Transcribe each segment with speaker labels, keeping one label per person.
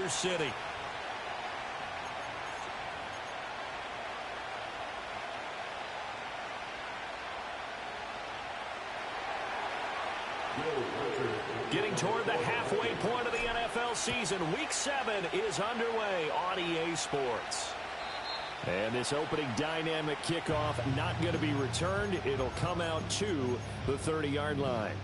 Speaker 1: Kansas City. Getting toward the halfway point of the NFL season, Week 7 is underway on EA Sports. And this opening dynamic kickoff not going to be returned. It'll come out to the 30-yard line.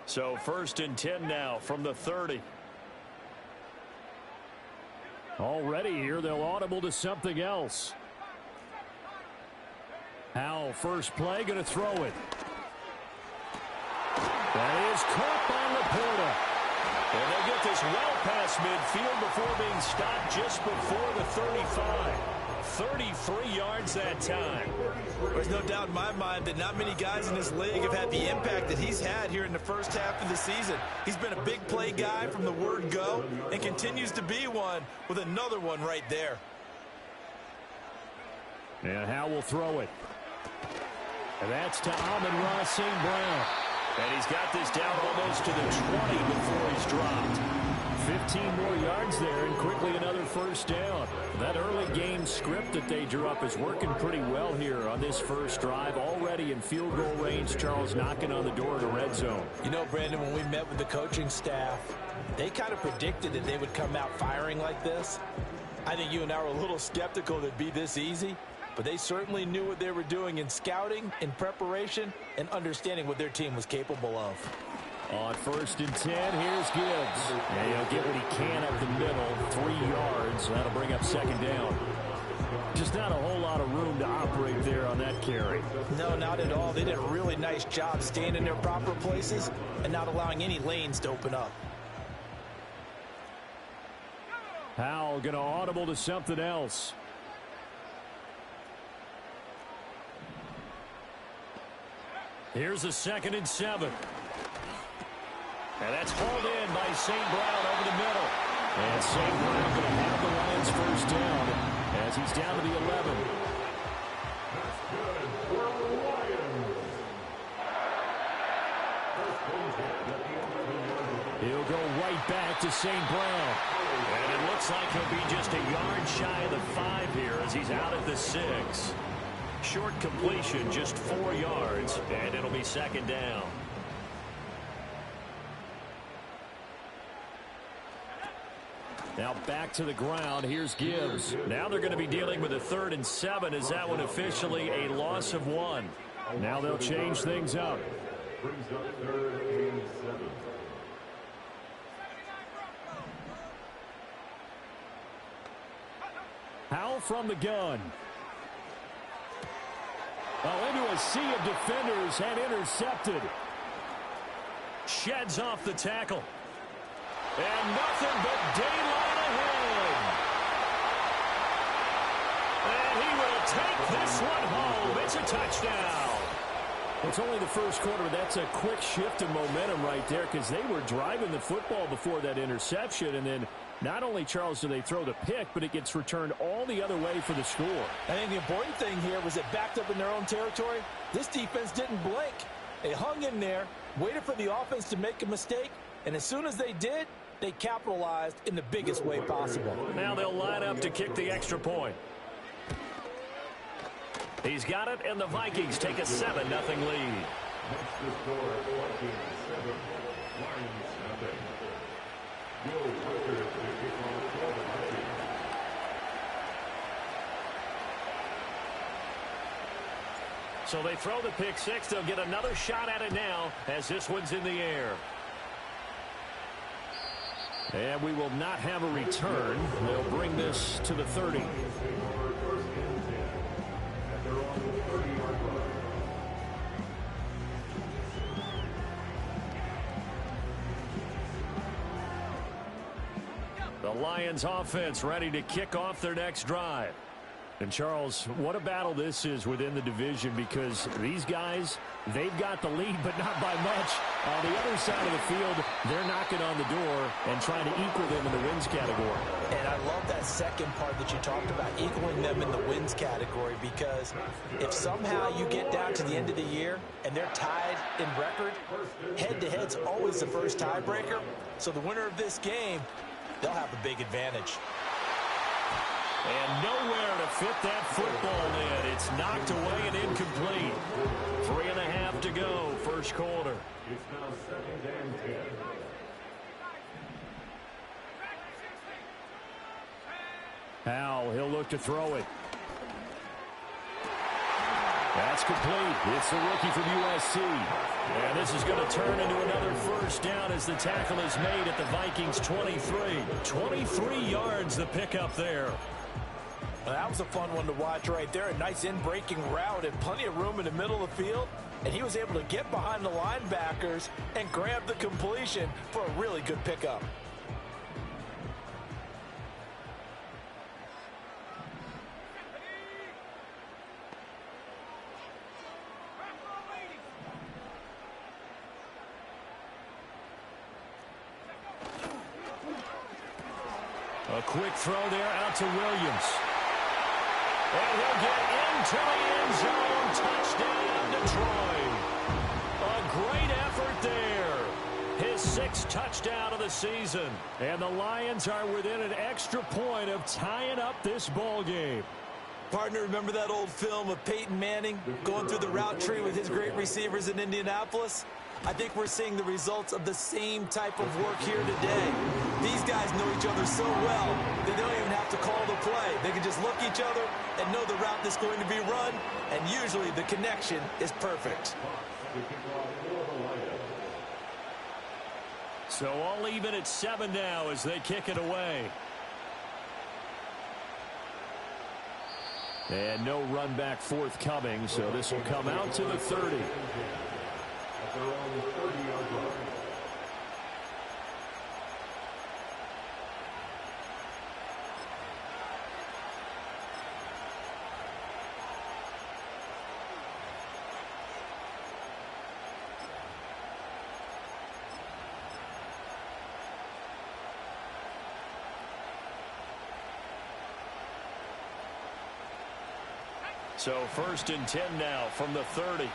Speaker 1: So 1st and 10 now from the 30. Already here, they'll audible to something else. Howell, first play, going to throw it. That is caught by Laporta. And they get this well past midfield before being stopped just before the 35. 33 yards that time.
Speaker 2: There's no doubt in my mind that not many guys in this league have had the impact that he's had here in the first half of the season. He's been a big play guy from the word go and continues to be one with another one right there.
Speaker 1: And Howell will throw it. And that's to Amon-Ra St. Brown. And he's got this down almost to the 20 before he's dropped. 15 more yards there and quickly another first down. That early game script that they drew up is working pretty well here on this first drive. Already in field goal range, Charles knocking on the door of the red zone.
Speaker 2: You know, Brandon, when we met with the coaching staff, they kind of predicted that they would come out firing like this. I think you and I were a little skeptical that it'd be this easy, but they certainly knew what they were doing in scouting, in preparation, and understanding what their team was capable of.
Speaker 1: On 1st and 10, here's Gibbs. And he'll get what he can up the middle, 3 yards. That'll bring up 2nd down. Just not a whole lot of room to operate there on that carry.
Speaker 2: No, not at all. They did a really nice job staying in their proper places and not allowing any lanes to open up.
Speaker 1: Howell going to audible to something else. Here's a 2nd and 7. And that's hauled in by St. Brown over the middle. And St. Brown going to have the Lions first down as he's down to the 11. He'll go right back to St. Brown. And it looks like he'll be just a yard shy of the 5 here as he's out at the 6. Short completion, just 4 yards, and it'll be 2nd down. Now back to the ground. Here's Gibbs. Now they're going to be dealing with a 3rd and 7 as that one officially a loss of 1. Now they'll change things up.
Speaker 3: Brings up 3rd and 7.
Speaker 1: Howell from the gun. Oh, into a sea of defenders and intercepted. Sheds off the tackle. And nothing but daylight ahead. And he will take this one home. It's a touchdown. It's only the first quarter, but that's a quick shift in momentum right there because they were driving the football before that interception. And then not only, Charles, do they throw the pick, but it gets returned all the other way for the score.
Speaker 2: I think the important thing here was it backed up in their own territory. This defense didn't blink. They hung in there, waited for the offense to make a mistake, and as soon as they did, they capitalized in the biggest way possible.
Speaker 1: Now they'll line up to kick the extra point. He's got it, and the Vikings take a 7-0 lead.
Speaker 3: That's the score, 14-7. Lions nothing. Joe Tucker to kick off for the Vikings.
Speaker 1: So they throw the pick six. They'll get another shot at it now as this one's in the air. And we will not have a return. They'll bring this to the 30. Lions offense ready to kick off their next drive. And, Charles, what a battle this is within the division, because these guys, they've got the lead, but not by much. On the other side of the field, they're knocking on the door and trying to equal them in the wins category.
Speaker 2: And I love that second part that you talked about, equaling them in the wins category, because if somehow you get down to the end of the year and they're tied in record, head-to-head's always the first tiebreaker. So the winner of this game, they'll have a big advantage.
Speaker 1: And nowhere to fit that football in. It's knocked away and incomplete. 3.5 to go, first quarter.
Speaker 3: It's now 2nd and 10.
Speaker 1: Howell, he'll look to throw it. That's complete. It's the rookie from USC. And this is going to turn into another first down as the tackle is made at the Vikings 23. 23 yards the pickup there.
Speaker 2: Well, that was a fun one to watch right there. A nice in-breaking route and plenty of room in the middle of the field. And he was able to get behind the linebackers and grab the completion for a really good pickup.
Speaker 1: A quick throw there out to Williams. And he'll get into the end zone. Touchdown, Detroit. A great effort there. His 6th touchdown of the season. And the Lions are within an extra point of tying up this ball game.
Speaker 2: Partner, remember that old film of Peyton Manning going through the route tree with his great receivers in Indianapolis? I think we're seeing the results of the same type of work here today. These guys know each other so well, they don't even have to call the play. They can just look each other and know the route that's going to be run, and usually the connection is perfect.
Speaker 1: So all even at 7 now as they kick it away. And no run back forthcoming, so this will come out to the 30.
Speaker 3: At their own 30-yard line.
Speaker 1: So 1st and 10 now from the 30.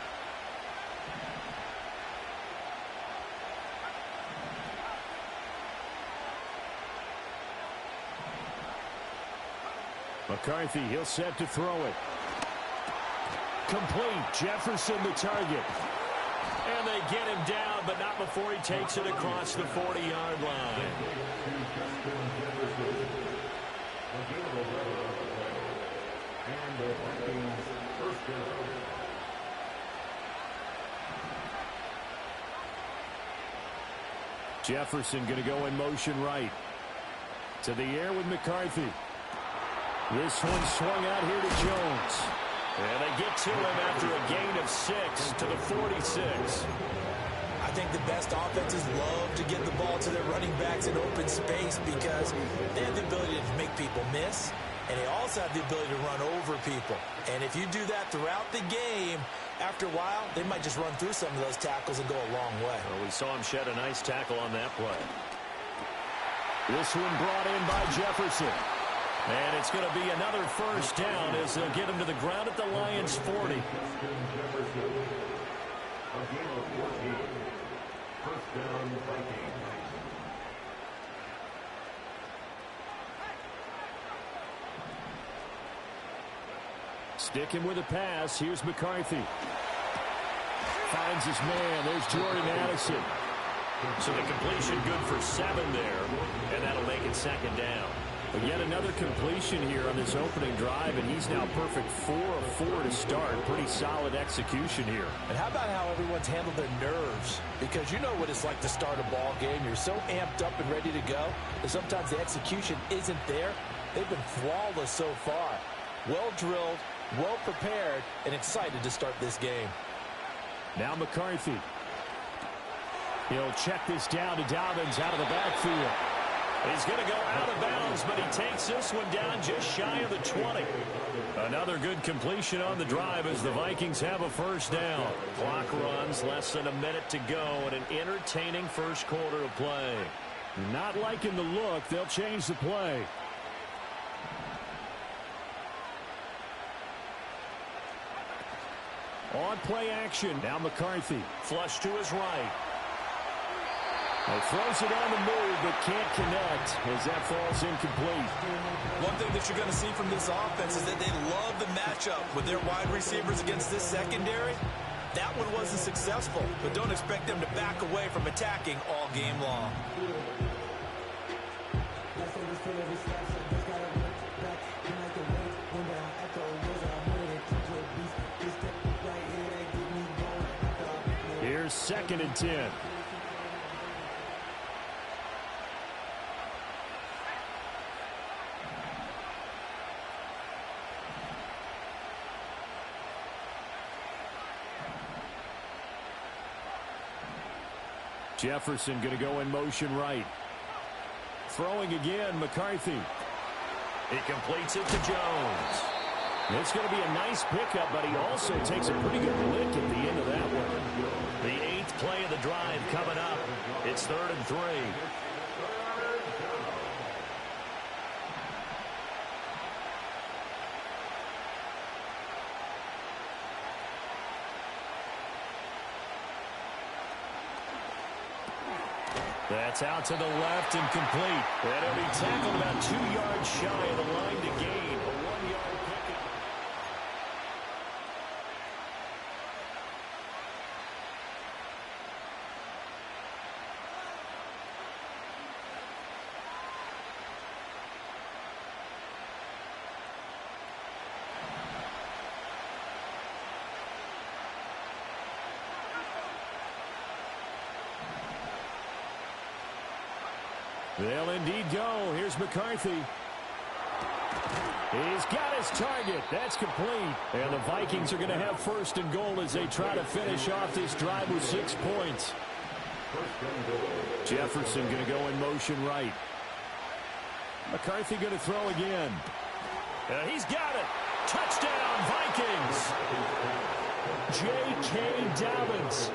Speaker 1: McCarthy, he'll set to throw it. Complete. Jefferson the target. And they get him down, but not before he takes it across the 40-yard line. Jefferson going to go in motion right. To the air with McCarthy. This one swung out here to Jones. And they get to him after a gain of 6 to the 46.
Speaker 2: I think the best offenses love to get the ball to their running backs in open space because they have the ability to make people miss, and they also have the ability to run over people. And if you do that throughout the game, after a while, they might just run through some of those tackles and go a long way.
Speaker 1: Well, we saw him shed a nice tackle on that play. This one brought in by Jefferson. And it's going to be another first down as they'll get him to the ground at the Lions' 40. Sticking with a pass. Here's McCarthy. Finds his man. There's Jordan Addison. So the completion good for 7 there. And that'll make it 2nd down. But yet another completion here on this opening drive, and he's now perfect 4 of 4 to start. Pretty solid execution here.
Speaker 2: And how about how everyone's handled their nerves? Because you know what it's like to start a ball game. You're so amped up and ready to go, and sometimes the execution isn't there. They've been flawless so far. Well drilled, well prepared, and excited to start this game.
Speaker 1: Now McCarthy. He'll check this down to Dobbins out of the backfield. He's going to go out of bounds, but he takes this one down just shy of the 20. Another good completion on the drive as the Vikings have a first down. Clock runs, less than a minute to go, and an entertaining first quarter of play. Not liking the look. They'll change the play. On play action. Now McCarthy. Flush to his right. He throws it on the move, but can't connect as that falls incomplete.
Speaker 2: One thing that you're going to see from this offense is that they love the matchup with their wide receivers against this secondary. That one wasn't successful, but don't expect them to back away from attacking all game long.
Speaker 1: Here's 2nd and 10. Jefferson going to go in motion right. Throwing again, McCarthy. He completes it to Jones. It's going to be a nice pickup, but he also takes a pretty good lick at the end of that one. The 8th play of the drive coming up. It's 3rd and 3. That's out to the left and complete. And he'll be tackled about 2 yards shy of the line to gain. A 1-yard pickup. They'll indeed go. Here's McCarthy. He's got his target. That's complete. And the Vikings are going to have 1st and goal as they try to finish off this drive with 6 points. Jefferson going to go in motion right. McCarthy going to throw again. He's got it. Touchdown, Vikings. J.K. Dobbins.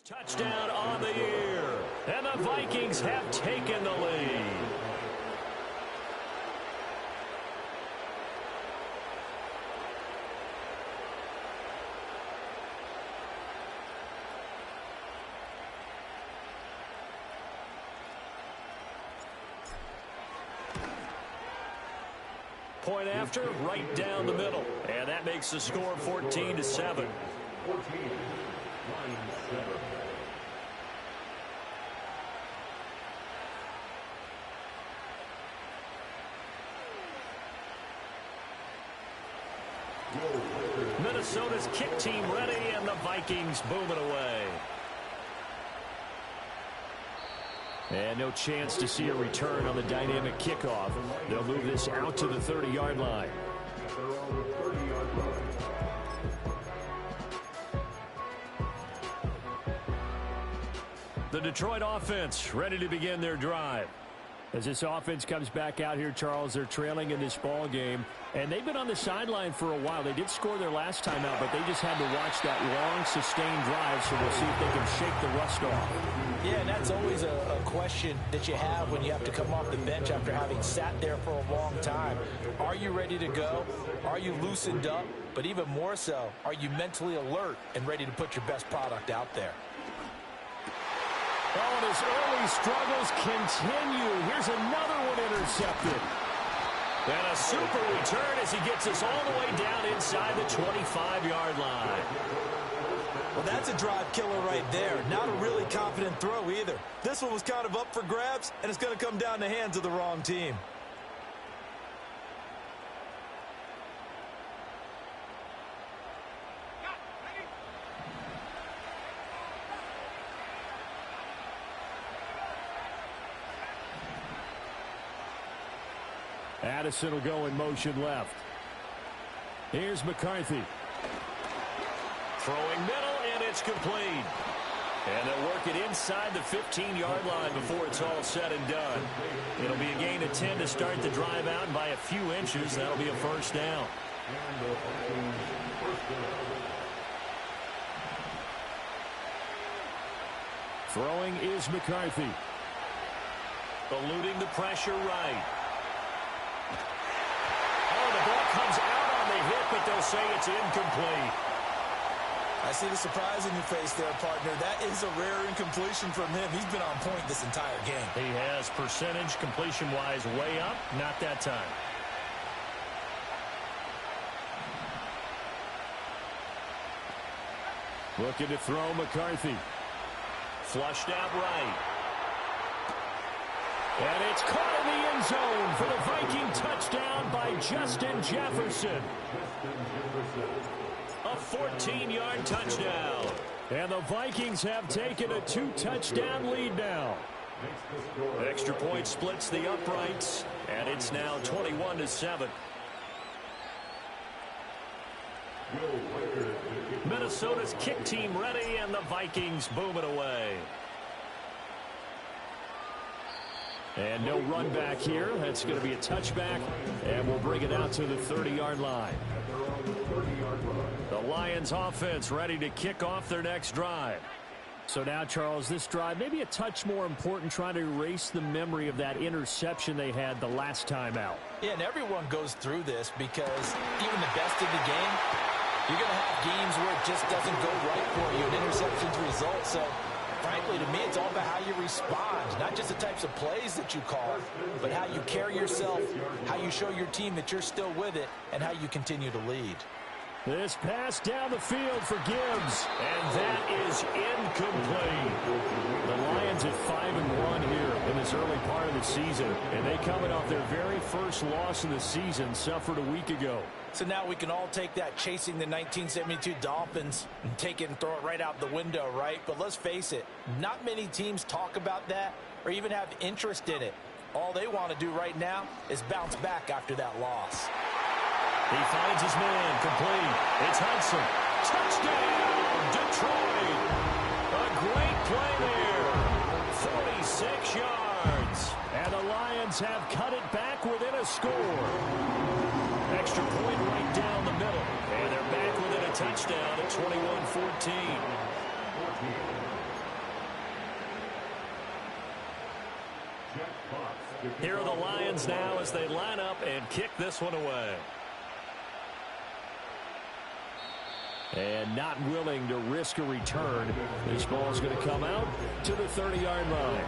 Speaker 1: Touchdown on the year. And the Vikings have taken the lead. Point after, right down the middle. And that makes the score 14-7.
Speaker 3: 14, 9-7.
Speaker 1: Minnesota's kick team ready, and the Vikings boom it away. And no chance to see a return on the dynamic kickoff. They'll move this out to the 30-yard line.
Speaker 3: They're on the 30-yard line.
Speaker 1: The Detroit offense ready to begin their drive. As this offense comes back out here, Charles, they're trailing in this ball game, and they've been on the sideline for a while. They did score their last time out, but they just had to watch that long, sustained drive, so we'll see if they can shake the rust off.
Speaker 2: Yeah, and that's always a question that you have when you have to come off the bench after having sat there for a long time. Are you ready to go? Are you loosened up? But even more so, are you mentally alert and ready to put your best product out there?
Speaker 1: Oh, and his early struggles continue. Here's another one intercepted. And a super return as he gets us all the way down inside the 25-yard line.
Speaker 2: Well, that's a drive killer right there. Not a really confident throw either. This one was kind of up for grabs, and it's going to come down the hands of the wrong team.
Speaker 1: Addison will go in motion left. Here's McCarthy. Throwing middle, and it's complete. And they'll work it inside the 15-yard line before it's all said and done. It'll be a gain of 10 to start the drive out, and by a few inches, that'll be a first down. Throwing is McCarthy. Eluding the pressure right. Oh, the ball comes out on the hit, but they'll say it's incomplete.
Speaker 2: I see the surprise in your face there, partner. That is a rare incompletion from him. He's been on point this entire game.
Speaker 1: He has percentage completion-wise way up. Not that time. Looking to throw McCarthy. Flushed out right. And it's caught in the end zone for the Viking touchdown by Justin Jefferson. A 14-yard touchdown. And the Vikings have taken a 2-touchdown lead now. Extra point splits the uprights, and it's now 21-7. Minnesota's kick team ready, and the Vikings boom it away. And no run back here. That's going to be a touchback, and we'll bring it out to the 30-yard line. The Lions offense ready to kick off their next drive. So now, Charles, this drive maybe a touch more important, trying to erase the memory of that interception they had the last time out.
Speaker 2: Yeah, and everyone goes through this because even the best of the game, you're going to have games where it just doesn't go right for you, an interception's result. So, frankly, to me, it's all about how you respond, not just the types of plays that you call, but how you carry yourself, how you show your team that you're still with it, and how you continue to lead.
Speaker 1: This pass down the field for Gibbs, and that is incomplete. The Lions at 5-1 here in this early part of the season, and they coming off their very first loss of the season, suffered a week ago.
Speaker 2: So now we can all take that chasing the 1972 Dolphins and take it and throw it right out the window, right? But let's face it, not many teams talk about that or even have interest in it. All they want to do right now is bounce back after that loss.
Speaker 1: He finds his man, complete. It's Hudson. Touchdown, Detroit. A great play there. 46 yards. And the Lions have cut it back within a score. Extra point right down the middle. And they're back within a touchdown at 21-14. Here are the Lions now as they line up and kick this one away. And not willing to risk a return. This ball is going to come out to the 30-yard line.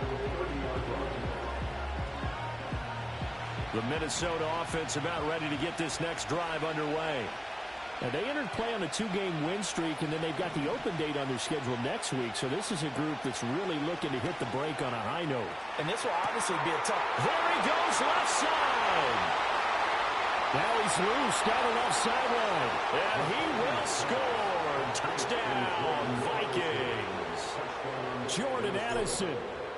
Speaker 1: The Minnesota offense about ready to get this next drive underway. And they entered play on a 2-game win streak, and then they've got the open date on their schedule next week. So this is a group that's really looking to hit the break on a high note.
Speaker 2: And this will obviously be a tough.
Speaker 1: There he goes, left side. Now he's loose down the left sideline. And he will score. Touchdown, Vikings. Jordan Addison,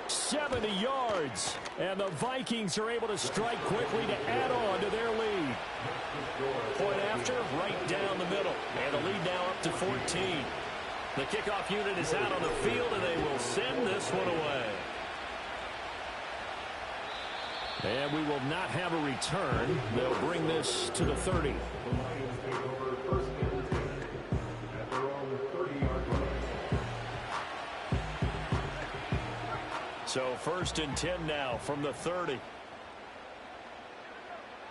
Speaker 1: 70 yards. And the Vikings are able to strike quickly to add on to their lead. Point after, right down the middle. And the lead now up to 14. The kickoff unit is out on the field, and they will send this one away. And we will not have a return. They'll bring this to the 30. So 1st and 10 now from the 30.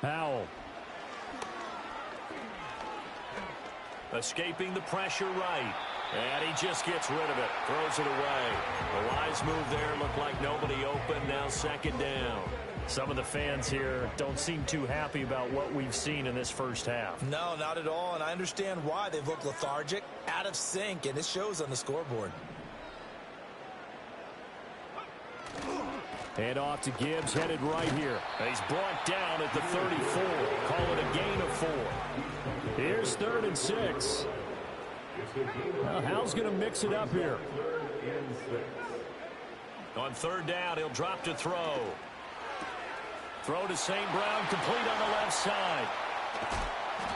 Speaker 1: Powell. Escaping the pressure right. And he just gets rid of it. Throws it away. A wise move there. Looked like nobody open. Now 2nd down. Some of the fans here don't seem too happy about what we've seen in this first half.
Speaker 2: No, not at all. And I understand why. They've looked lethargic, out of sync, and it shows on the scoreboard.
Speaker 1: Hand off to Gibbs, headed right here. He's brought down at the 34. Call it a gain of 4. Here's 3rd and 6. Well, Hal's going to mix it up here. On 3rd down, he'll drop to throw. Throw to St. Brown, complete on the left side.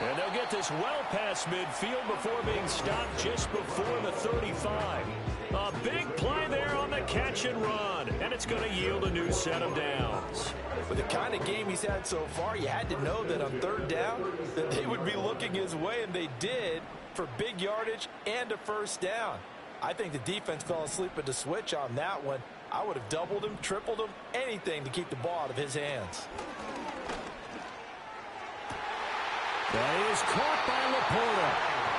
Speaker 1: And they'll get this well past midfield before being stopped just before the 35. A big play there on the catch and run. And it's going to yield a new set of downs.
Speaker 2: With the kind of game he's had so far, you had to know that on 3rd down that they would be looking his way, and they did, for big yardage and a 1st down. I think the defense fell asleep at the switch on that one. I would have doubled him, tripled him, anything to keep the ball out of his hands.
Speaker 1: That is caught by Laporta.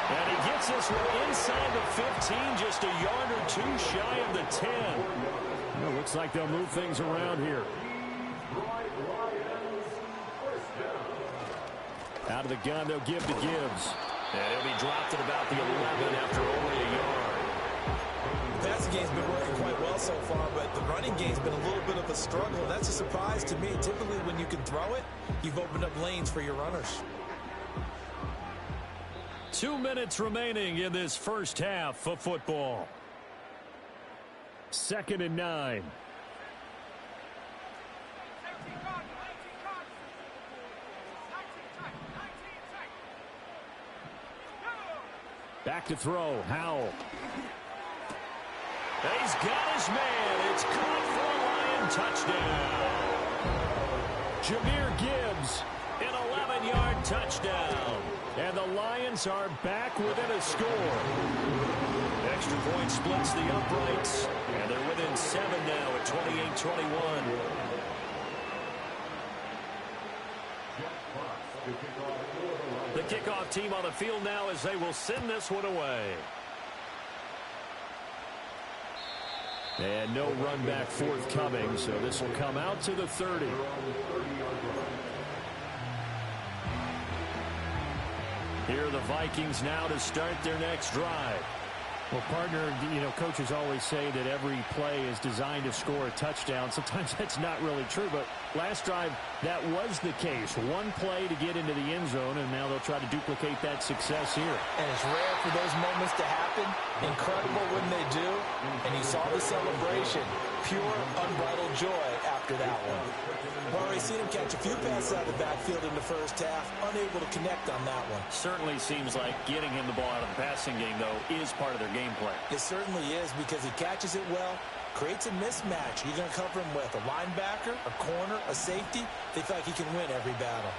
Speaker 1: And he gets this one inside the 15, just a yard or 2 shy of the 10. It looks like they'll move things around here. Out of the gun, they'll give to Gibbs. And he'll be dropped at about the 11 after only a yard.
Speaker 2: The passing game's been working quite well so far, but the running game's been a little bit of a struggle. That's a surprise to me. Typically, when you can throw it, you've opened up lanes for your runners.
Speaker 1: 2 minutes remaining in this first half of football. 2nd and 9. Back to throw, Howell. He's got his man. It's caught for a Lion touchdown. Jahmyr Gibbs, an 11-yard touchdown. And the Lions are back within a score. Extra point splits the uprights. And they're within 7 now at 28-21. The kickoff team on the field now as they will send this one away. And no run back forthcoming, so this will come out to the 30. Here are the Vikings now to start their next drive. Well, partner, you know, coaches always say that every play is designed to score a touchdown. Sometimes that's not really true, but last drive, that was the case. One play to get into the end zone, and now they'll try to duplicate that success here.
Speaker 2: And it's rare for those moments to happen. Incredible when they do. And you saw the celebration. Pure, unbridled joy after that one. Well, we've seen him catch a few passes out of the backfield in the first half, unable to connect on that one.
Speaker 1: Certainly seems like getting him the ball out of the passing game, though, is part of their game plan.
Speaker 2: It certainly is, because he catches it well, creates a mismatch. You're going to cover him with a linebacker, a corner, a safety. They feel like he can win every battle.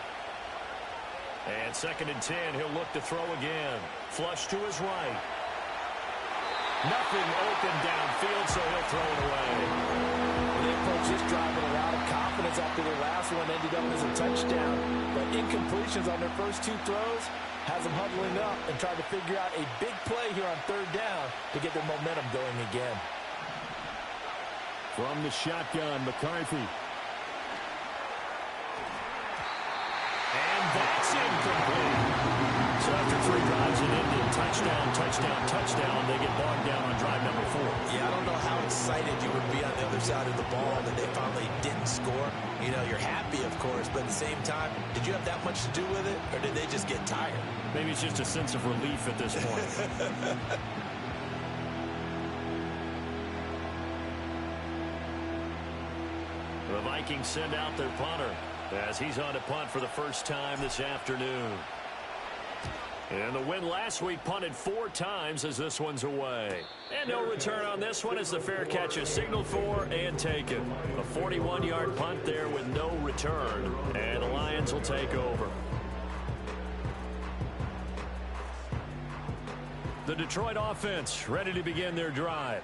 Speaker 1: And 2nd and 10, he'll look to throw again. Flush to his right. Nothing open downfield, so he'll throw it away.
Speaker 2: They approach this drive with a lot of confidence after their last one ended up as a touchdown. But incompletions on their first two throws has them huddling up and trying to figure out a big play here on third down to get their momentum going again.
Speaker 1: From the shotgun, McCarthy. And that's incomplete. So after 3 drives in Indy, touchdown, touchdown, touchdown, they get bogged down on drive number 4.
Speaker 2: Yeah, I don't know how excited you would be on the other side of the ball that they finally didn't score. You know, you're happy, of course, but at the same time, did you have that much to do with it, or did they just get tired?
Speaker 1: Maybe it's just a sense of relief at this point. The Vikings send out their punter as he's on to punt for the first time this afternoon. And the win last week punted 4 times as this one's away. And no return on this one as the fair catch is signaled for and taken. A 41-yard punt there with no return. And the Lions will take over. The Detroit offense ready to begin their drive.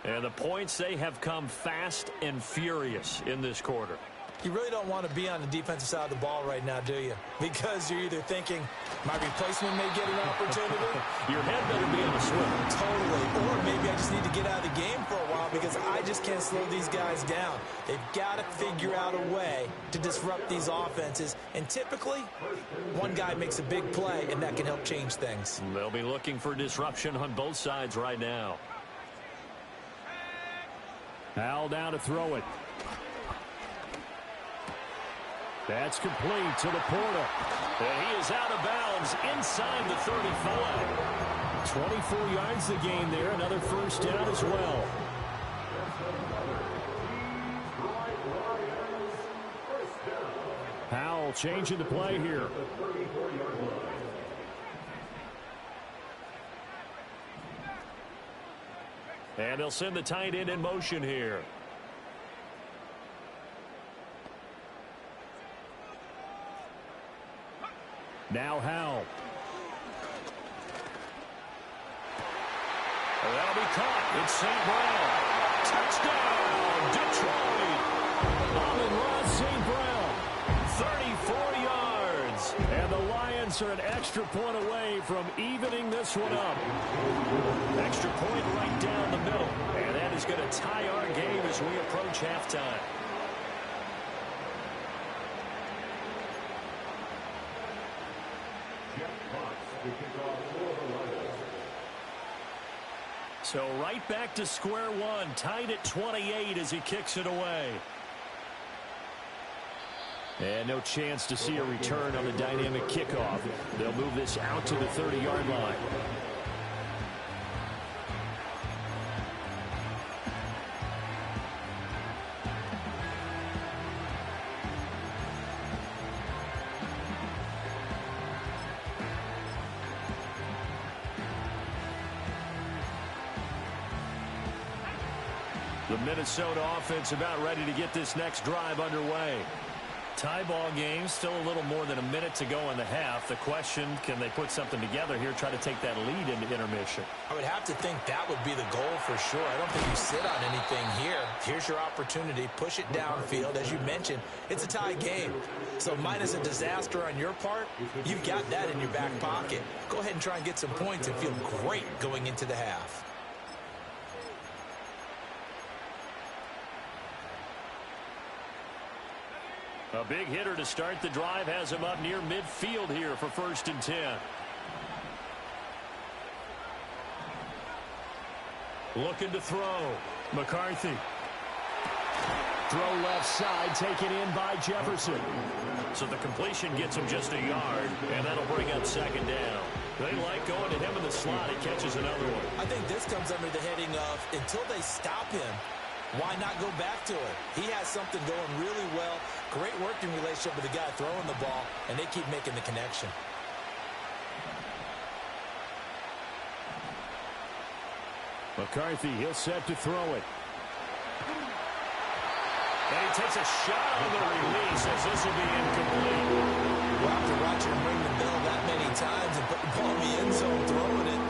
Speaker 1: And the points, they have come fast and furious in this quarter.
Speaker 2: You really don't want to be on the defensive side of the ball right now, do you? Because you're either thinking, my replacement may get an opportunity.
Speaker 1: Your head better be on a swivel.
Speaker 2: Totally. Or maybe I just need to get out of the game for a while because I just can't slow these guys down. They've got to figure out a way to disrupt these offenses. And typically, one guy makes a big play, and that can help change things.
Speaker 1: They'll be looking for disruption on both sides right now. Howell down to throw it. That's complete to the Porter. And he is out of bounds inside the 35. 24 yards the gain there. Another first down as well. Howell changing the play here. And they'll send the tight end in motion here. Now Howell. That'll be caught. It's St. Brown. Touchdown, Detroit. Amon-Ra St. Brown. 34 yards. And the Lions are an extra point away from evening this one up. Extra point right down the middle. And that is going to tie our game as we approach halftime. So right back to square one, tied at 28 as he kicks it away. And no chance to see a return on the dynamic kickoff. They'll move this out to the 30-yard line. The Minnesota offense about ready to get this next drive underway. Tie ball game, still a little more than a minute to go in the half. The question, can they put something together here, try to take that lead into intermission?
Speaker 2: I would have to think that would be the goal for sure. I don't think you sit on anything here. Here's your opportunity. Push it downfield. As you mentioned, it's a tie game. So minus a disaster on your part, you've got that in your back pocket. Go ahead and try and get some points and feel great going into the half.
Speaker 1: A big hitter to start the drive has him up near midfield here for 1st and 10. Looking to throw. McCarthy. Throw left side, taken in by Jefferson. So the completion gets him just a yard, and that'll bring up 2nd down. They like going to him in the slot. He catches another one.
Speaker 2: I think this comes under the heading of until they stop him, why not go back to it? He has something going really well. Great working relationship with the guy throwing the ball, and they keep making the connection.
Speaker 1: McCarthy, he'll set to throw it. And he takes a shot on the release as this will be incomplete.
Speaker 2: Well, after watching him ring the bell that many times and put the ball in the end zone, throwing it,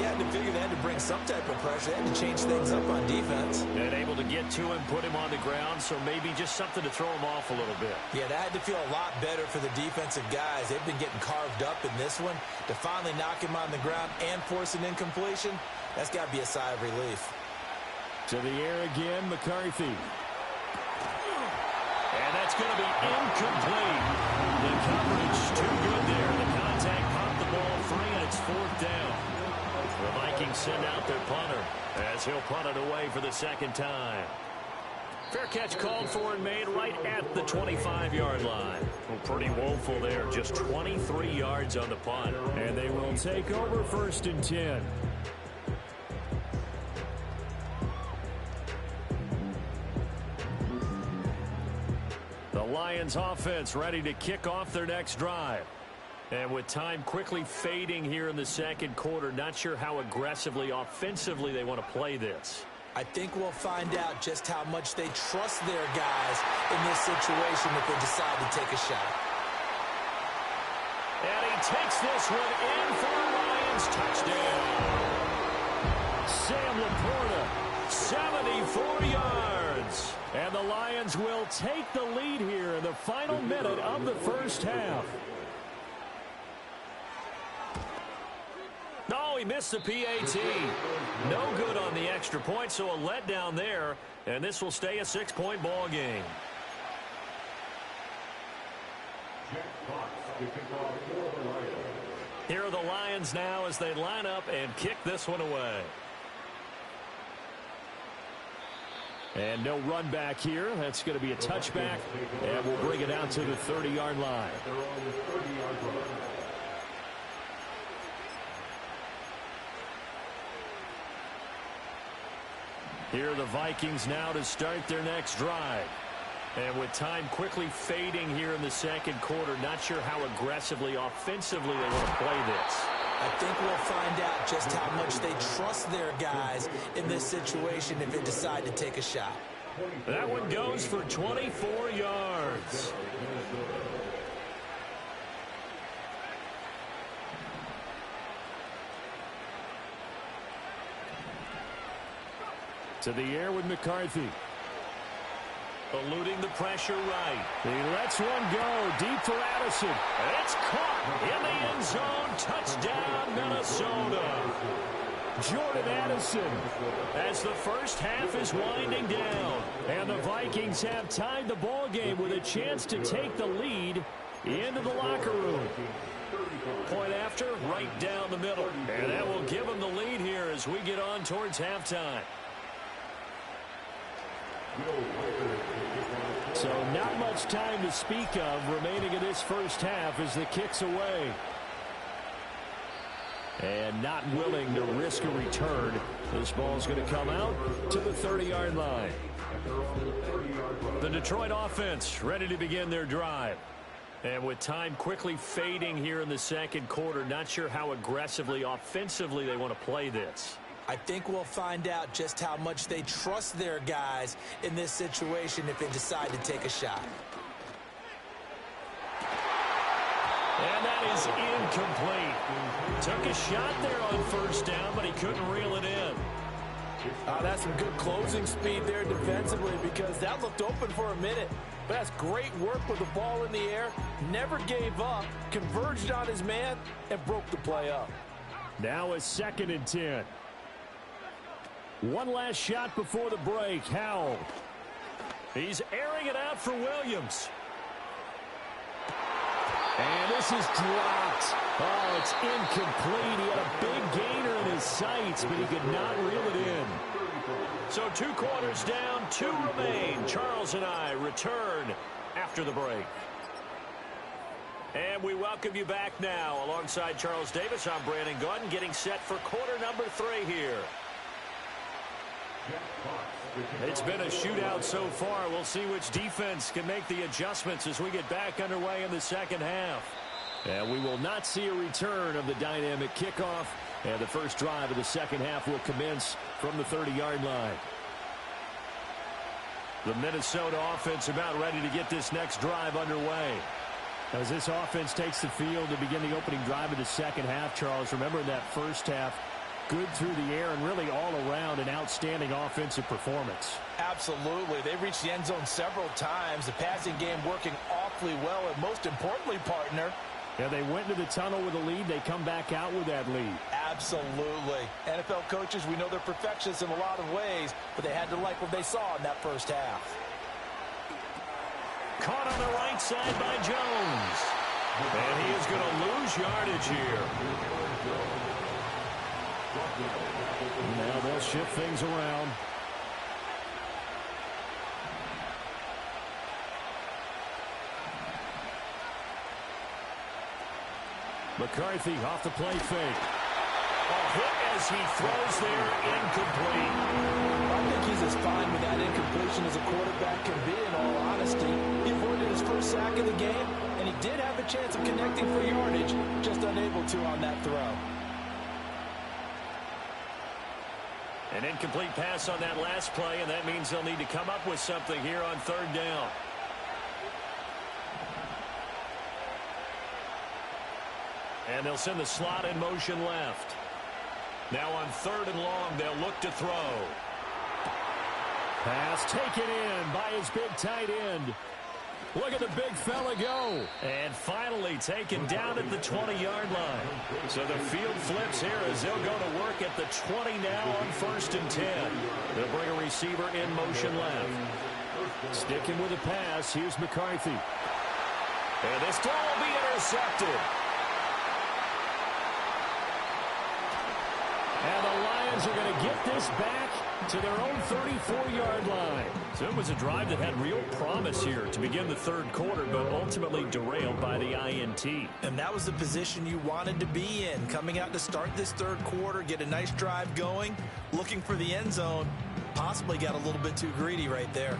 Speaker 2: you had to figure they had to bring some type of pressure. They had to change things up on defense.
Speaker 1: And able to get to him, put him on the ground, so maybe just something to throw him off a little bit.
Speaker 2: Yeah, that had to feel a lot better for the defensive guys. They've been getting carved up in this one. To finally knock him on the ground and force an incompletion, that's got to be a sigh of relief.
Speaker 1: To the air again, McCarthy. And that's going to be incomplete. The coverage too good there. The contact popped the ball free, and it's 4th down. The Vikings send out their punter as he'll punt it away for the second time. Fair catch called for and made right at the 25-yard line. Well, pretty woeful there. Just 23 yards on the punt. And they will take over 1st and 10. The Lions offense ready to kick off their next drive. And with time quickly fading here in the second quarter, not sure how aggressively, offensively they want to play this.
Speaker 2: I think we'll find out just how much they trust their guys in this situation if they decide to take a shot.
Speaker 1: And he takes this one in for a Lions touchdown. Sam Laporta, 74 yards. And the Lions will take the lead here in the final minute of the first half. No, he missed the PAT. No good on the extra point, so a letdown there. And this will stay a 6-point ball game. Here are the Lions now as they line up and kick this one away. And no run back here. That's going to be a touchback. And we'll bring it out to the 30-yard line. Here are the Vikings now to start their next drive. And with time quickly fading here in the second quarter, not sure how aggressively, offensively they want to play this.
Speaker 2: I think we'll find out just how much they trust their guys in this situation if they decide to take a shot.
Speaker 1: That one goes for 24 yards. To the air with McCarthy. Eluding the pressure right. He lets one go deep for Addison. It's caught in the end zone. Touchdown, Minnesota. Jordan Addison as the first half is winding down. And the Vikings have tied the ball game with a chance to take the lead into the locker room. Point after, right down the middle. And that will give them the lead here as we get on towards halftime. So not much time to speak of remaining in this first half as the kick's away. And not willing to risk a return. This ball's going to come out to the 30-yard line. The Detroit offense ready to begin their drive. And with time quickly fading here in the second quarter, not sure how aggressively, offensively they want to play this.
Speaker 2: I think we'll find out just how much they trust their guys in this situation if they decide to take a shot.
Speaker 1: And that is incomplete. Took a shot there on first down, but he couldn't reel it in.
Speaker 2: That's some good closing speed there defensively because that looked open for a minute. But that's great work with the ball in the air. Never gave up, converged on his man, and broke the play up.
Speaker 1: Now a 2nd and 10. One last shot before the break. Howell. He's airing it out for Williams. And this is dropped. Oh, it's incomplete. He had a big gainer in his sights, but he could not reel it in. So 2 quarters down, 2 remain. Charles and I return after the break. And we welcome you back now. Alongside Charles Davis, I'm Brandon Gaudin, getting set for quarter number 3 here. It's been a shootout so far. We'll see which defense can make the adjustments as we get back underway in the second half. And we will not see a return of the dynamic kickoff. And the first drive of the second half will commence from the 30-yard line. The Minnesota offense about ready to get this next drive underway. As this offense takes the field to begin the opening drive of the second half, Charles, remember in that first half, good through the air and really all around an outstanding offensive performance.
Speaker 2: Absolutely. They reached the end zone several times. The passing game working awfully well, and most importantly, partner,
Speaker 1: yeah, they went into the tunnel with a lead. They come back out with that lead.
Speaker 2: Absolutely. NFL coaches, we know they're perfectionists in a lot of ways, but they had to like what they saw in that first half.
Speaker 1: Caught on the right side by Jones. And he is going to lose yardage here. Now they'll shift things around. McCarthy off the play fake. A hit as he throws there, incomplete.
Speaker 2: I think he's as fine with that incompletion as a quarterback can be, in all honesty. He avoided his first sack of the game, and he did have a chance of connecting for yardage, just unable to on that throw.
Speaker 1: An incomplete pass on that last play, and that means they'll need to come up with something here on third down. And they'll send the slot in motion left. Now on third and long, they'll look to throw. Pass taken in by his big tight end. Look at the big fella go. And finally taken down at the 20-yard line. So the field flips here as they'll go to work at the 20 now on 1st and 10. They'll bring a receiver in motion left. Sticking with the pass, here's McCarthy. And this throw will be intercepted. And the Lions are going to get this back to their own 34-yard line. So it was a drive that had real promise here to begin the third quarter, but ultimately derailed by the INT.
Speaker 2: And that was the position you wanted to be in, coming out to start this third quarter, get a nice drive going, looking for the end zone. Possibly got a little bit too greedy right there.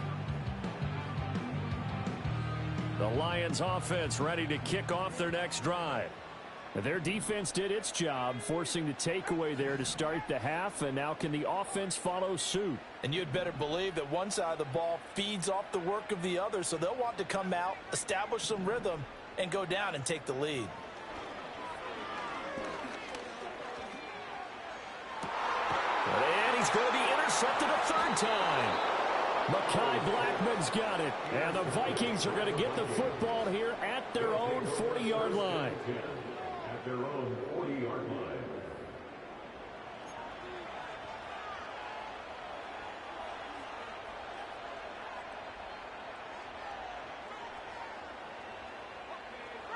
Speaker 1: The Lions offense ready to kick off their next drive. Their defense did its job, forcing the takeaway there to start the half, and now can the offense follow suit?
Speaker 2: And you'd better believe that one side of the ball feeds off the work of the other, so they'll want to come out, establish some rhythm, and go down and take the lead.
Speaker 1: And he's going to be intercepted a third time. Mekhi Blackman's got it, and the Vikings are going to get the football here at their own 40-yard line.
Speaker 3: Their own 40-yard line.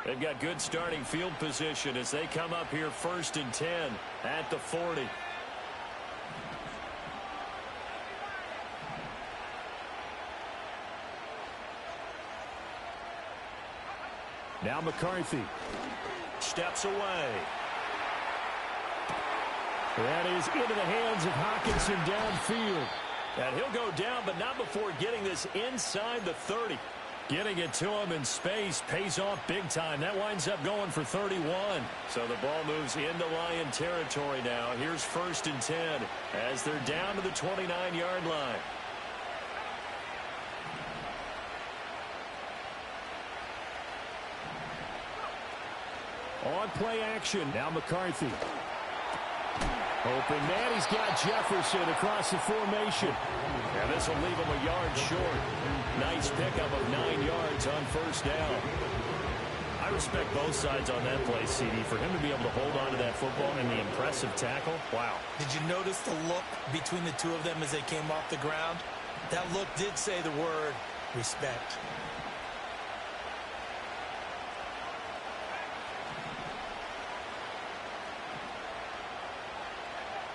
Speaker 1: They've got good starting field position as they come up here 1st and 10 at the 40. Now McCarthy steps away. That is into the hands of Hockenson downfield. And he'll go down, but not before getting this inside the 30. Getting it to him in space pays off big time. That winds up going for 31. So the ball moves into Lion territory now. Here's 1st and 10 as they're down to the 29-yard line. On play action, now McCarthy. Open man, he's got Jefferson across the formation. And this will leave him a yard short. Nice pickup of 9 yards on 1st down. I respect both sides on that play, CD. For him to be able to hold on to that football and the impressive tackle, wow.
Speaker 2: Did you notice the look between the two of them as they came off the ground? That look did say the word respect.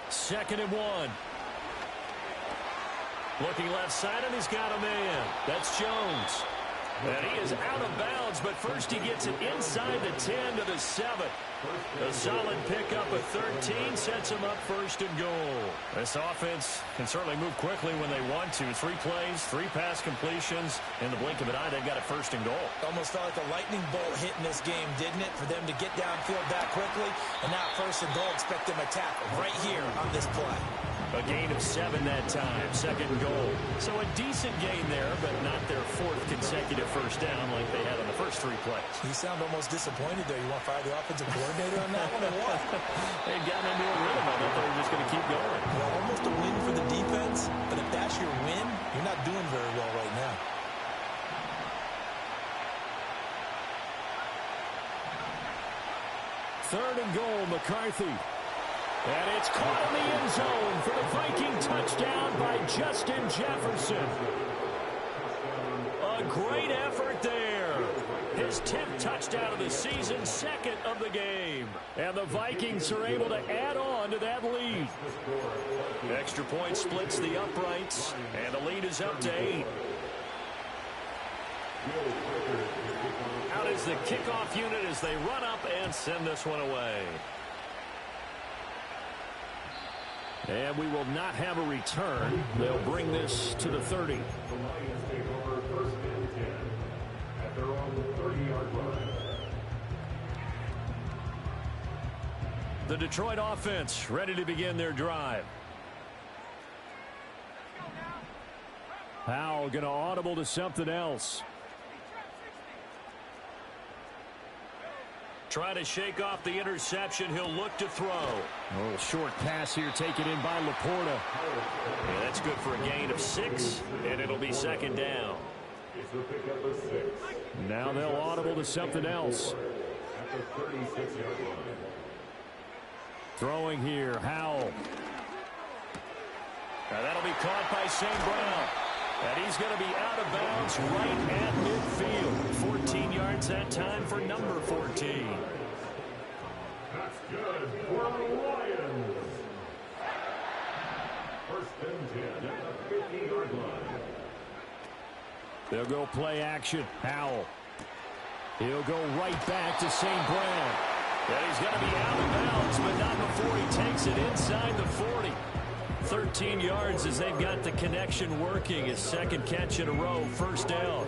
Speaker 1: Second and 1. Looking left side, and he's got a man. That's Jones. And he is out of bounds, but first he gets it inside the 10 to the 7. A solid pickup of 13 sets him up 1st and goal. This offense can certainly move quickly when they want to. 3 plays, 3 pass completions. In the blink of an eye, they've got it 1st and goal.
Speaker 2: Almost felt like a lightning bolt hit in this game, didn't it? For them to get downfield that quickly. And now 1st and goal, expect them to tackle right here on this play.
Speaker 1: A gain of 7 that time, second and goal. So a decent gain there, but not their 4th consecutive first down like they had on the first 3 plays.
Speaker 2: You sound almost disappointed there. You want to fire the offensive coordinator on that one or what?
Speaker 1: They'd gotten into a rhythm. I thought they were just going to keep going.
Speaker 2: Well, almost a win for the defense, but if that's your win, you're not doing very well right now.
Speaker 1: Third and goal, McCarthy. And it's caught in the end zone for the Viking touchdown by Justin Jefferson. A great effort there. His 10th touchdown of the season, 2nd of the game. And the Vikings are able to add on to that lead. Extra point splits the uprights, and the lead is up to 8. Out is the kickoff unit as they run up and send this one away. And we will not have a return. They'll bring this to the 30.
Speaker 3: The Lions take over first and 10 at their own 30-yard line.
Speaker 1: The Detroit offense ready to begin their drive. Howell going to audible to something else. Trying to shake off the interception. He'll look to throw. A little short pass here taken in by Laporta. Yeah, that's good for a gain of 6, and it'll be second down.
Speaker 3: It's a pickup of 6.
Speaker 1: Now they'll audible to something else.
Speaker 3: At the 36-yard line.
Speaker 1: Throwing here, Howell. Now that'll be caught by St. Brown. And he's going to be out of bounds right at midfield. 14 yards that time for number 14.
Speaker 3: That's good for the Lions. First and 10 at the 50-yard line.
Speaker 1: They'll go play action. Howell. He'll go right back to St. Brown. And he's going to be out of bounds, but not before he takes it inside the 40. 13 yards as they've got the connection working. His second catch in a row, first down.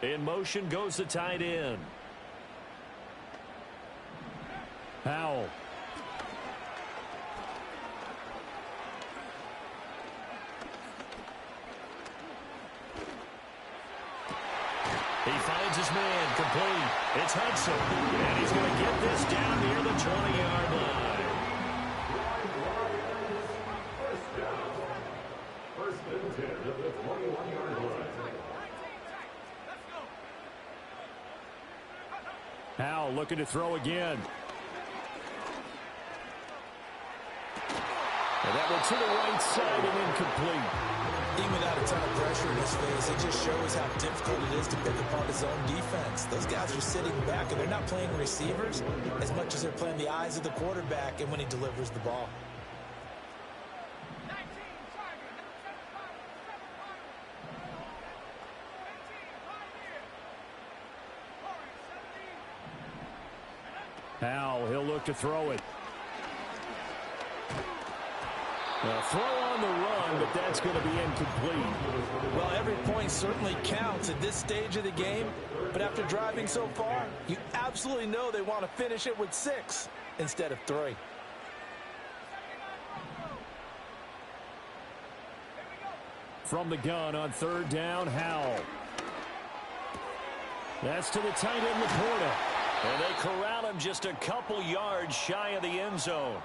Speaker 1: In motion goes the tight end. Howell. He finds his man, complete. It's Hudson, and he's going to get this down near the 20-yard line.
Speaker 3: First down. First and 10 at the 21-yard line.
Speaker 1: Howell looking to throw again. And that one to the right side and incomplete.
Speaker 2: Even without a ton of pressure in his face, it just shows how difficult it is to pick apart his own defense. Those guys are sitting back, and they're not playing receivers as much as they're playing the eyes of the quarterback and when he delivers the ball.
Speaker 1: Howell, he'll look to throw it. A throw on the run, but that's going to be incomplete.
Speaker 2: Well, every point certainly counts at this stage of the game, but after driving so far, you absolutely know they want to finish it with 6 instead of 3.
Speaker 1: From the gun on third down, Howell. That's to the tight end, Laporta. And they corral him just a couple yards shy of the end zone.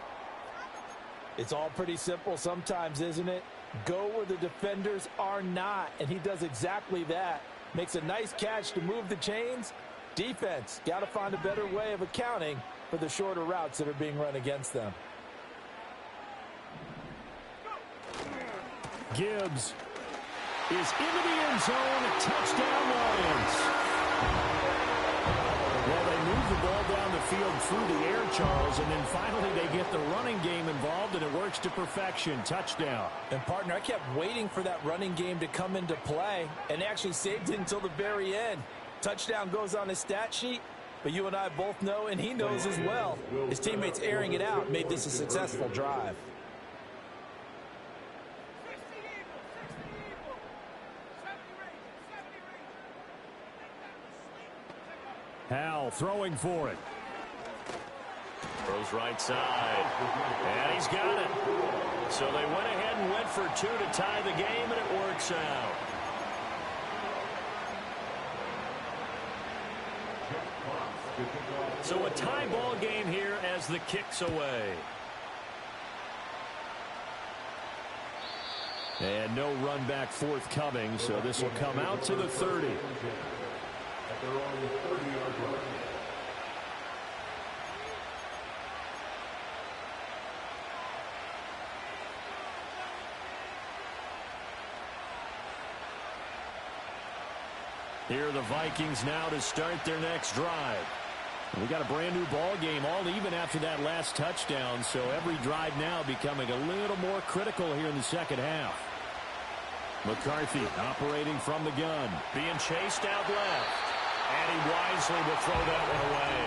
Speaker 2: It's all pretty simple sometimes, isn't it? Go where the defenders are not, and he does exactly that. Makes a nice catch to move the chains. Defense, got to find a better way of accounting for the shorter routes that are being run against them.
Speaker 1: Gibbs is into the end zone. Touchdown, Lions. Well, they move the ball down the field through the air, Charles, and then finally they get the running game involved, and it works to perfection. Touchdown.
Speaker 2: And, partner, I kept waiting for that running game to come into play and actually saved it until the very end. Touchdown goes on his stat sheet, But you and I both know, and he knows as well, his teammates airing it out made this a successful drive.
Speaker 1: Hal throwing for it. Throws right side. And he's got it. So they went ahead and went for two to tie the game, and it works out. So a tie ball game here as the kick's away. And no run back forthcoming, so this will come out to the 30.
Speaker 3: At their own 30-yard line.
Speaker 1: Here are the Vikings now to start their next drive. We got a brand new ball game, all even after that last touchdown, so every drive now becoming a little more critical here in the second half. McCarthy operating from the gun, being chased out left, and he wisely will throw that one away.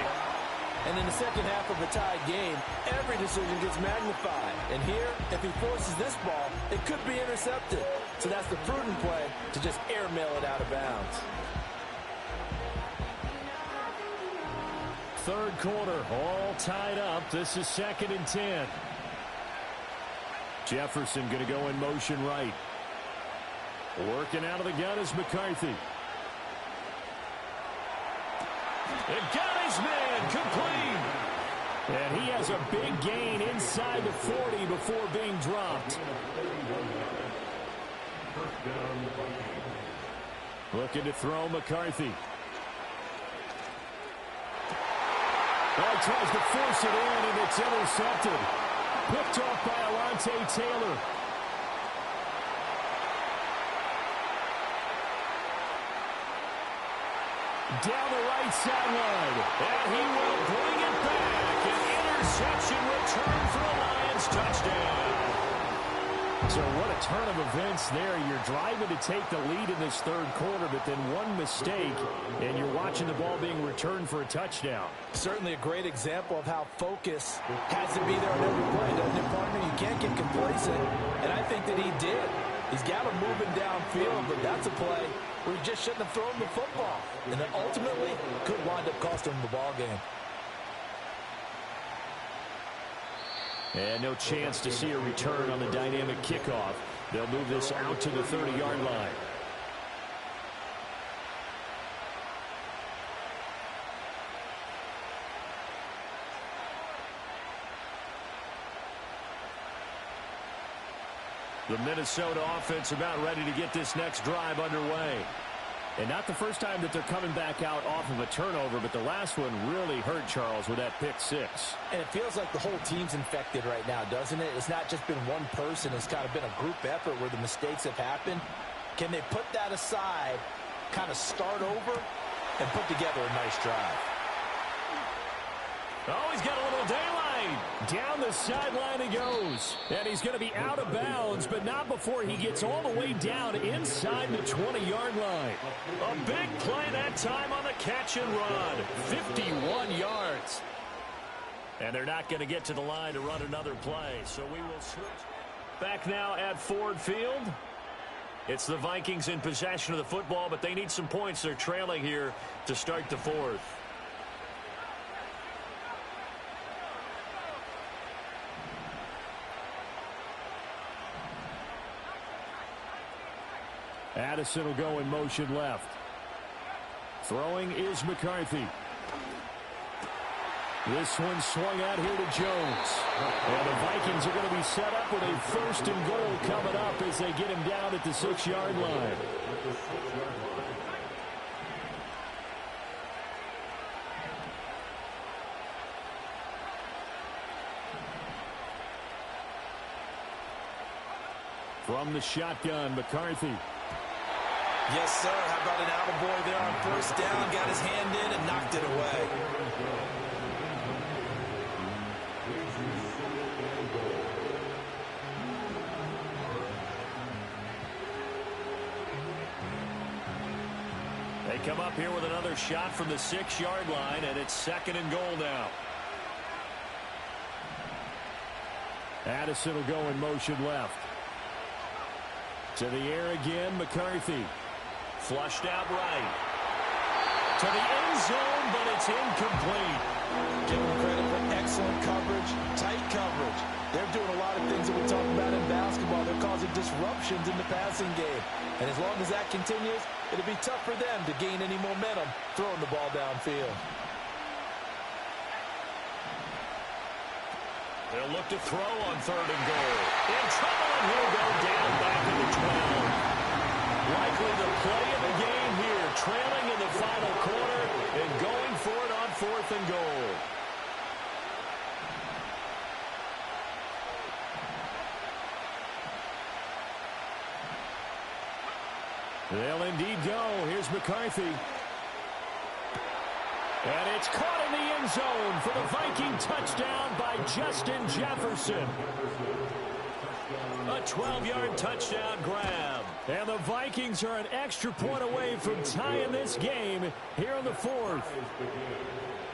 Speaker 2: And in the second half of a tied game, every decision gets magnified. And here, if he forces this ball, it could be intercepted. So that's the prudent play to just airmail it out of bounds.
Speaker 1: Third quarter, all tied up. This is 2nd and 10. Jefferson going to go in motion right. Working out of the gun is McCarthy. And got his man complete. And he has a big gain inside the 40 before being dropped. Looking to throw McCarthy. Well, he tries to force it in, and it's intercepted. Picked off by Alontae Taylor. Down the right sideline. And he will bring it back. An interception return for a Lions touchdown. So what a turn of events there. You're driving to take the lead in this third quarter, but then one mistake, and you're watching the ball being returned for a touchdown.
Speaker 2: Certainly a great example of how focus has to be there on every play, doesn't it, partner? You can't get complacent, and I think that he did. He's got him moving downfield, but that's a play where he just shouldn't have thrown the football, and that ultimately could wind up costing him the ball game.
Speaker 1: And no chance to see a return on the dynamic kickoff. They'll move this out to the 30-yard line. The Minnesota offense about ready to get this next drive underway. And not the first time that they're coming back out off of a turnover, but the last one really hurt, Charles, with that pick six.
Speaker 2: And it feels like the whole team's infected right now, doesn't it? It's not just been one person. It's kind of been a group effort where the mistakes have happened. Can they put that aside, kind of start over, and put together a nice drive?
Speaker 1: Oh, he's got a little daylight. Down the sideline he goes. And he's going to be out of bounds, but not before he gets all the way down inside the 20-yard line. A big play that time on the catch and run. 51 yards. And they're not going to get to the line to run another play, so we will switch. Back now at Ford Field. It's the Vikings in possession of the football, but they need some points. They're trailing here to start the fourth. Addison will go in motion left. Throwing is McCarthy. This one swung out here to Jones. And the Vikings are going to be set up with a 1st and goal coming up as they get him down at the 6-yard line. From the shotgun, McCarthy.
Speaker 2: Yes, sir. How about an attaboy there on 1st down? Got his hand in and knocked it away.
Speaker 1: They come up here with another shot from the 6-yard line, and it's 2nd and goal now. Addison will go in motion left. To the air again, McCarthy. Flushed out right. To the end zone, but it's incomplete.
Speaker 2: Give them credit for excellent coverage, tight coverage. They're doing a lot of things that we talk about in basketball. They're causing disruptions in the passing game. And as long as that continues, it'll be tough for them to gain any momentum throwing the ball downfield.
Speaker 1: They'll look to throw on 3rd and goal. In trouble, and he'll go down back in the 12. Likely the play of the game here, trailing in the final quarter and going for it on 4th and goal. They'll indeed go. Here's McCarthy. And it's caught in the end zone for the Viking touchdown by Justin Jefferson. A 12-yard touchdown grab. And the Vikings are an extra point away from tying this game here in the 4th.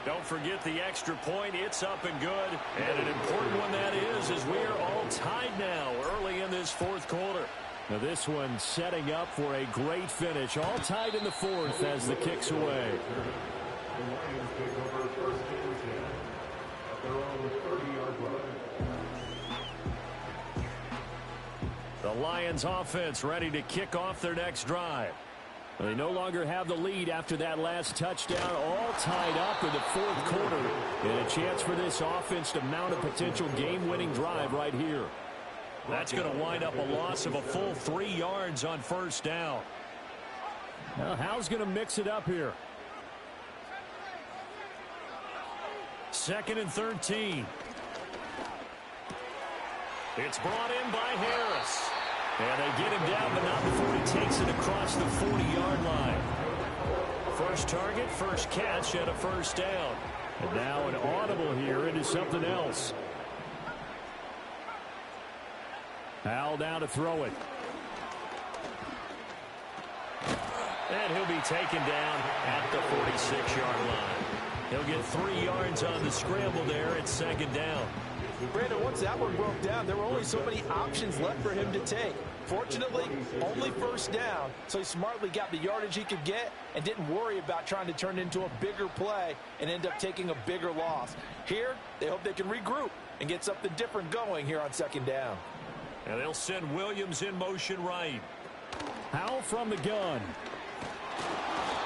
Speaker 1: Don't forget the extra point. It's up and good. And an important one that is, as we are all tied now early in this 4th quarter. Now this one setting up for a great finish. All tied in the 4th as the kick's away.
Speaker 3: The Lions take over 1st and 10 at their own 30-yard line.
Speaker 1: The Lions offense ready to kick off their next drive. They no longer have the lead after that last touchdown, all tied up in the 4th quarter. And a chance for this offense to mount a potential game-winning drive right here. That's going to wind up a loss of a full 3 yards on 1st down. Now, How's going to mix it up here? 2nd and 13. It's brought in by Harris. And they get him down, but not before he takes it across the 40-yard line. First target, first catch, and a 1st down. And now an audible here into something else. Howell down to throw it. And he'll be taken down at the 46-yard line. He'll get 3 yards on the scramble there at 2nd down.
Speaker 2: Brandon, once that one broke down, there were only so many options left for him to take. Fortunately, only 1st down, so he smartly got the yardage he could get and didn't worry about trying to turn it into a bigger play and end up taking a bigger loss. Here, they hope they can regroup and get something different going here on 2nd down.
Speaker 1: And they'll send Williams in motion right. Howell from the gun.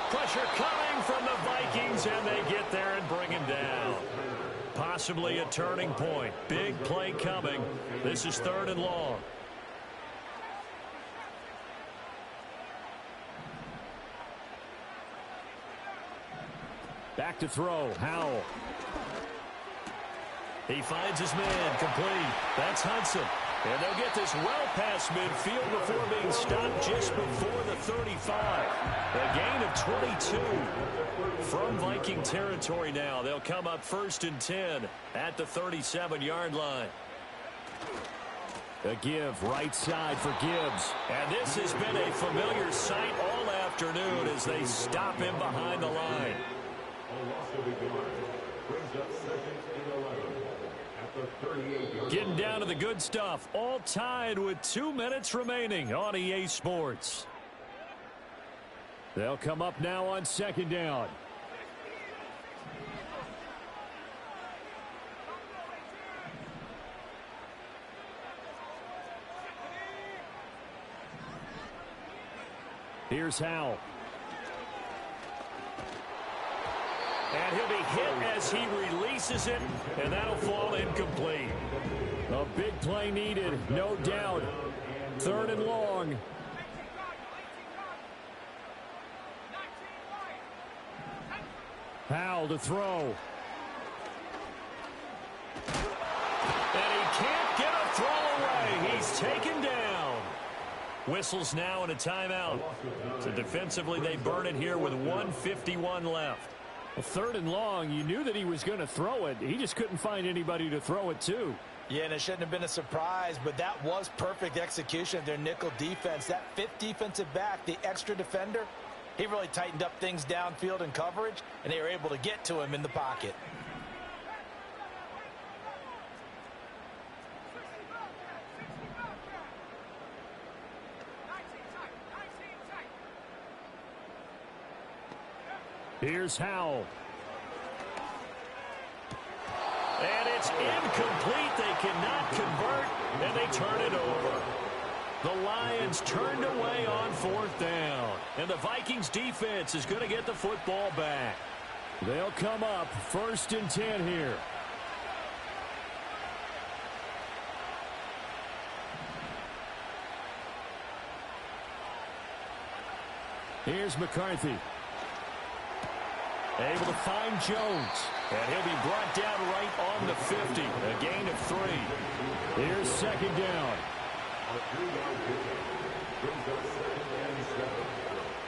Speaker 1: Pressure coming from the Vikings, and they get there and bring him down. Possibly a turning point. Big play coming. This is 3rd and long. Back to throw. Howell. He finds his man. Complete. That's Hudson. And they'll get this well past midfield before being stopped just before the 35. A gain of 22 from Viking territory now. They'll come up 1st and 10 at the 37-yard line. A give right side for Gibbs. And this has been a familiar sight all afternoon as they stop him behind the line.
Speaker 3: A loss of a yard brings up 2nd and 11 at the 38-yard.
Speaker 1: Getting down to the good stuff. All tied with 2 minutes remaining on EA Sports. They'll come up now on 2nd down. Here's Howell. And he'll be hit as he releases it, and that'll fall incomplete. A big play needed, no doubt. 3rd and long. Howell to throw. And he can't get a throw away. He's taken down. Whistles now and a timeout. So defensively, they burn it here with 1:51 left. Well, 3rd and long, you knew that he was going to throw it. He just couldn't find anybody to throw it to.
Speaker 2: Yeah, and it shouldn't have been a surprise, but that was perfect execution of their nickel defense. That 5th defensive back, the extra defender, He really tightened up things downfield in coverage, and they were able to get to him in the pocket.
Speaker 1: Here's Howell. And it's incomplete. They cannot convert, and they turn it over. The Lions turned away on 4th down. And the Vikings defense is going to get the football back. They'll come up 1st and 10 here. Here's McCarthy. Able to find Jones. And he'll be brought down right on the 50. A gain of 3. Here's 2nd down.
Speaker 3: A 3-yard pickup brings up 2nd and 7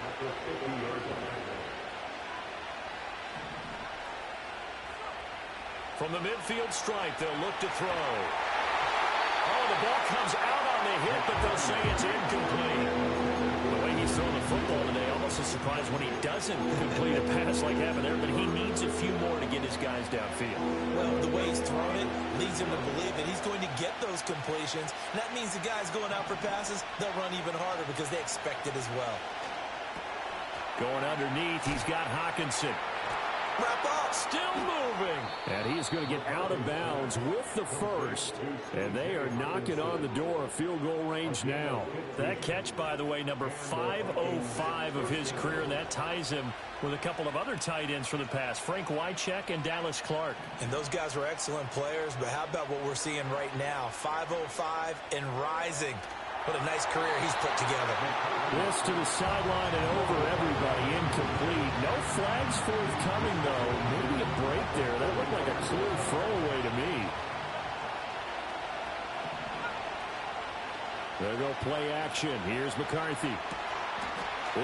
Speaker 3: after 50 yards of action.
Speaker 1: From the midfield stripe, they'll look to throw. Oh, the ball comes out on the hit, but they'll say it's incomplete. The way he's throwing the football today, almost a surprise when he doesn't complete a pass like that there, but he needs a few more to get his guys downfield.
Speaker 2: Well, the way he's throwing it leads him to believe that he's going to get those completions. And that means the guys going out for passes, they'll run even harder because they expect it as well.
Speaker 1: Going underneath, he's got Hawkinson.
Speaker 2: Wrap up.
Speaker 1: Still moving. And he's going to get out of bounds with the first. And they are knocking on the door of field goal range now. That catch, by the way, number 505 of his career, and that ties him with a couple of other tight ends for the past, Frank Wycheck and Dallas Clark.
Speaker 2: And those guys were excellent players, but how about what we're seeing right now? 505 and rising. What a nice career he's put together.
Speaker 1: This to the sideline and over everybody. Incomplete. No flags forthcoming, though. Maybe a break there. That looked like a clear throwaway to me. There go play action. Here's McCarthy.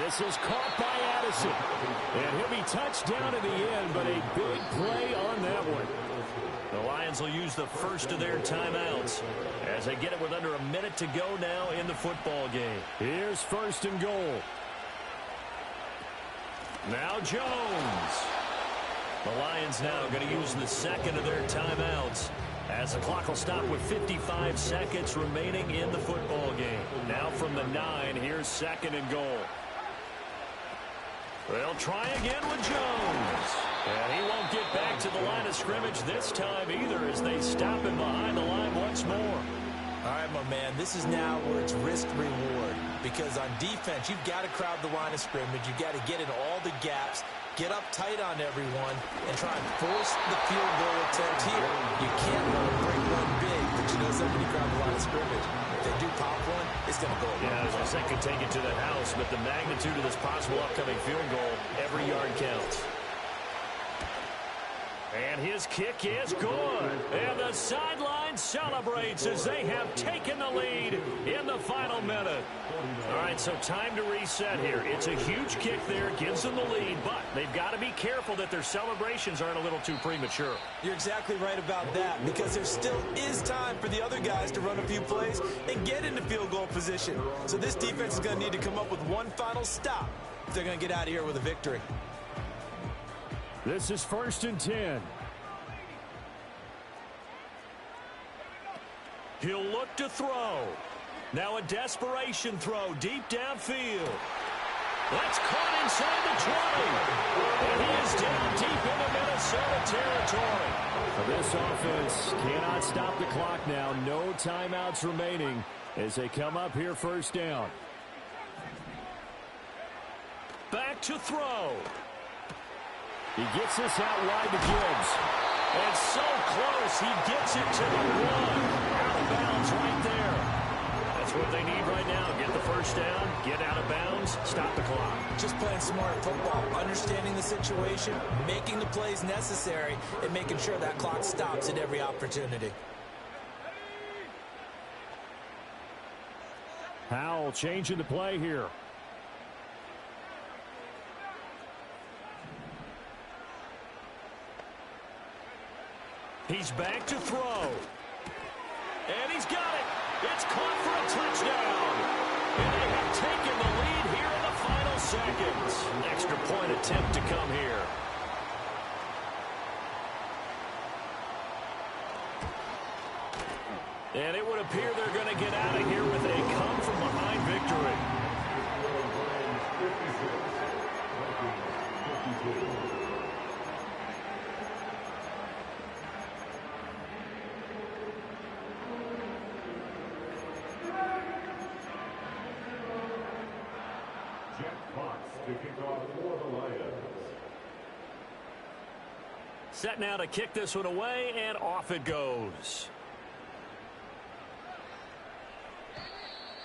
Speaker 1: This is caught by Addison. And he'll be touched down in the end, but a big play on that one. The Lions will use the first of their timeouts as they get it with under a minute to go now in the football game. Here's 1st and goal. Now Jones. The Lions now going to use the second of their timeouts as the clock will stop with 55 seconds remaining in the football game. Now from the 9, here's 2nd and goal. They'll try again with Jones. And he won't get back to the line of scrimmage this time either as they stop him behind the line once more.
Speaker 2: All right, my man, this is now where it's risk-reward. Because on defense, you've got to crowd the line of scrimmage. You've got to get in all the gaps, get up tight on everyone, and try and force the field goal attempt here. You can't let them break one big, but you know somebody crowd the line of scrimmage. If they do pop one, it's going to go.
Speaker 1: Yeah, as I said, could take it to the house, but the magnitude of this possible upcoming field goal, every yard counts. And his kick is good. And the sideline celebrates as they have taken the lead in the final minute. All right, so time to reset here. It's a huge kick there, gives them the lead, but they've got to be careful that their celebrations aren't a little too premature.
Speaker 2: You're exactly right about that, because there still is time for the other guys to run a few plays and get into field goal position. So this defense is going to need to come up with one final stop if they're going to get out of here with a victory.
Speaker 1: This is 1st and 10. He'll look to throw. Now a desperation throw deep downfield. That's caught inside the 20. And he is down deep into Minnesota territory. This offense cannot stop the clock now. No timeouts remaining as they come up here 1st down. Back to throw. He gets this out wide to Gibbs. And so close, he gets it to the 1. Out of bounds right there. That's what they need right now. Get the first down, get out of bounds, stop the clock.
Speaker 2: Just playing smart football, understanding the situation, making the plays necessary, and making sure that clock stops at every opportunity.
Speaker 1: Howell changing the play here. He's back to throw. And he's got it. It's caught for a touchdown. And they have taken the lead here in the final seconds. Extra point attempt to come here. And it would appear they're going to get out of here with a come-from-behind victory.
Speaker 3: To kick off for the Lions.
Speaker 1: Set now to kick this one away, and off it goes.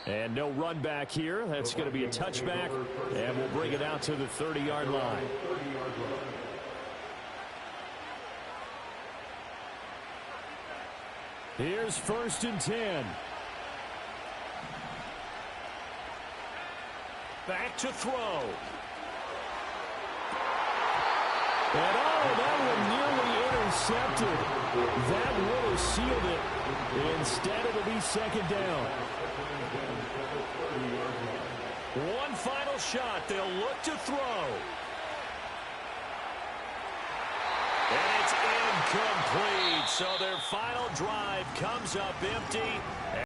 Speaker 1: And no run back here. That's going to be a touchback, and we'll bring it out to the 30-yard line. Here's 1st and 10. Back to throw. And that one nearly intercepted. That would have sealed it. Instead, it'll be 2nd down. One final shot. They'll look to throw. And it's incomplete. So their final drive comes up empty.